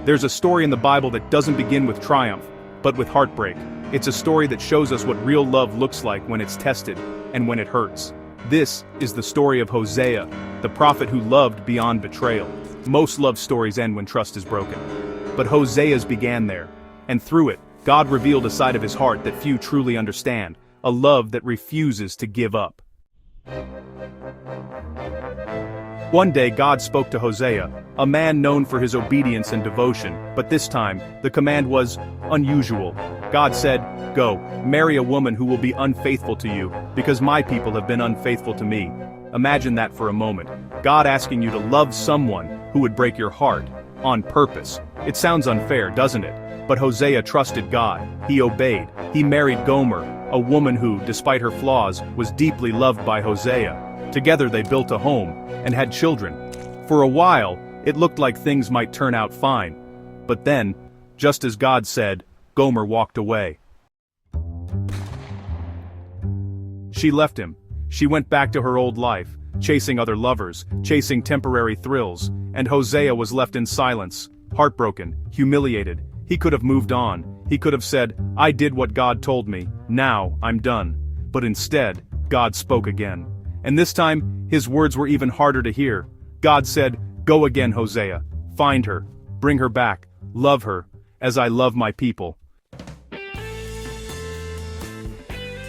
There's a story in the Bible that doesn't begin with triumph, but with heartbreak. It's a story that shows us what real love looks like when it's tested, and when it hurts. This is the story of Hosea, the prophet who loved beyond betrayal. Most love stories end when trust is broken. But Hosea's began there, and through it, God revealed a side of his heart that few truly understand, a love that refuses to give up. One day God spoke to Hosea, a man known for his obedience and devotion, but this time, the command was unusual. God said, "Go, marry a woman who will be unfaithful to you, because my people have been unfaithful to me." Imagine that for a moment. God asking you to love someone who would break your heart, on purpose. It sounds unfair, doesn't it? But Hosea trusted God. He obeyed. He married Gomer, a woman who, despite her flaws, was deeply loved by Hosea. Together they built a home, and had children. For a while, it looked like things might turn out fine. But then, just as God said, Gomer walked away. She left him. She went back to her old life, chasing other lovers, chasing temporary thrills, and Hosea was left in silence, heartbroken, humiliated. He could have moved on. He could have said, "I did what God told me, now I'm done." But instead, God spoke again. And this time, his words were even harder to hear. God said, "Go again, Hosea. Find her. Bring her back. Love her, as I love my people."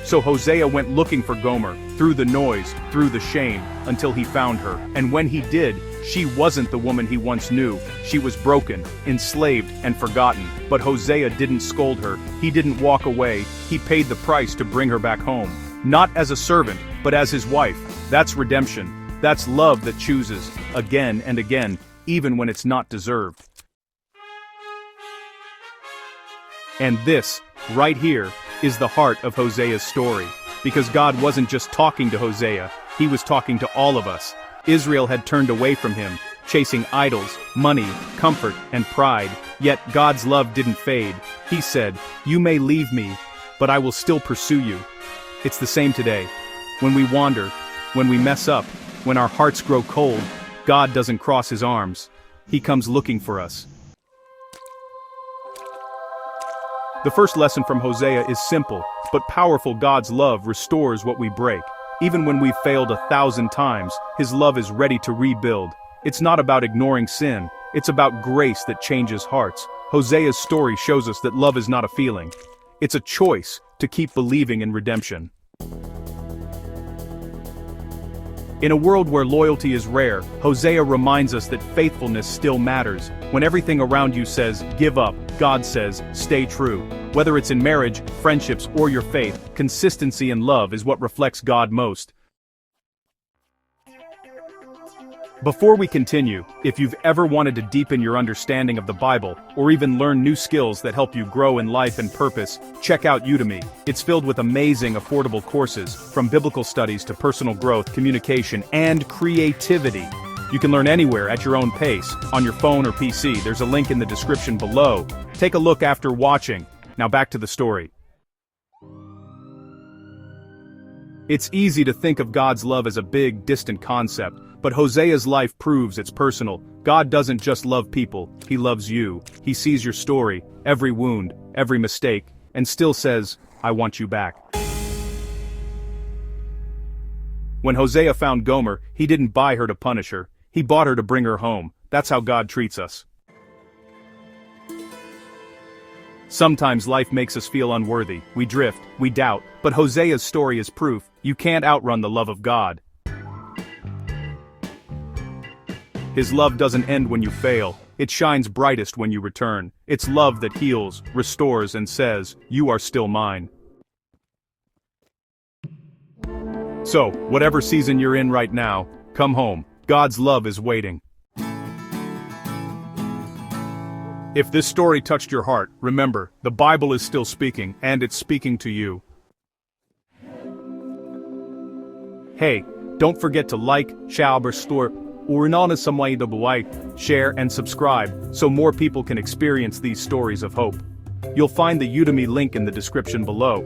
So Hosea went looking for Gomer, through the noise, through the shame, until he found her. And when he did, she wasn't the woman he once knew. She was broken, enslaved, and forgotten. But Hosea didn't scold her. He didn't walk away. He paid the price to bring her back home. Not as a servant, but as his wife. That's redemption. That's love that chooses, again and again, even when it's not deserved. And this, right here, is the heart of Hosea's story. Because God wasn't just talking to Hosea, he was talking to all of us. Israel had turned away from him, chasing idols, money, comfort, and pride. Yet God's love didn't fade. He said, "You may leave me, but I will still pursue you." It's the same today. When we wander, when we mess up, when our hearts grow cold, God doesn't cross his arms. He comes looking for us. The first lesson from Hosea is simple, but powerful. God's love restores what we break. Even when we've failed 1,000 times, his love is ready to rebuild. It's not about ignoring sin, it's about grace that changes hearts. Hosea's story shows us that love is not a feeling. It's a choice to keep believing in redemption. In a world where loyalty is rare, Hosea reminds us that faithfulness still matters. When everything around you says, "Give up," God says, "Stay true." Whether it's in marriage, friendships, or your faith, consistency in love is what reflects God most. Before we continue, if you've ever wanted to deepen your understanding of the Bible, or even learn new skills that help you grow in life and purpose, check out Udemy. It's filled with amazing, affordable courses, from biblical studies to personal growth, communication, and creativity. You can learn anywhere at your own pace, on your phone or PC. There's a link in the description below. Take a look after watching. Now back to the story. It's easy to think of God's love as a big, distant concept, but Hosea's life proves it's personal. God doesn't just love people, he loves you. He sees your story, every wound, every mistake, and still says, "I want you back." When Hosea found Gomer, he didn't buy her to punish her. He bought her to bring her home. That's how God treats us. Sometimes life makes us feel unworthy. We drift, we doubt, but Hosea's story is proof. You can't outrun the love of God. His love doesn't end when you fail. It shines brightest when you return. It's love that heals, restores, and says, "You are still mine." So, whatever season you're in right now, come home. God's love is waiting. If this story touched your heart, remember, the Bible is still speaking, and it's speaking to you. Hey, don't forget to like, share, share, and subscribe, so more people can experience these stories of hope. You'll find the Udemy link in the description below.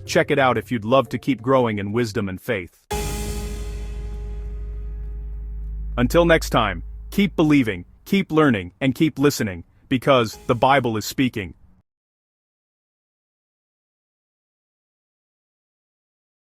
Check it out if you'd love to keep growing in wisdom and faith. Until next time, keep believing, keep learning, and keep listening, Because the Bible is speaking.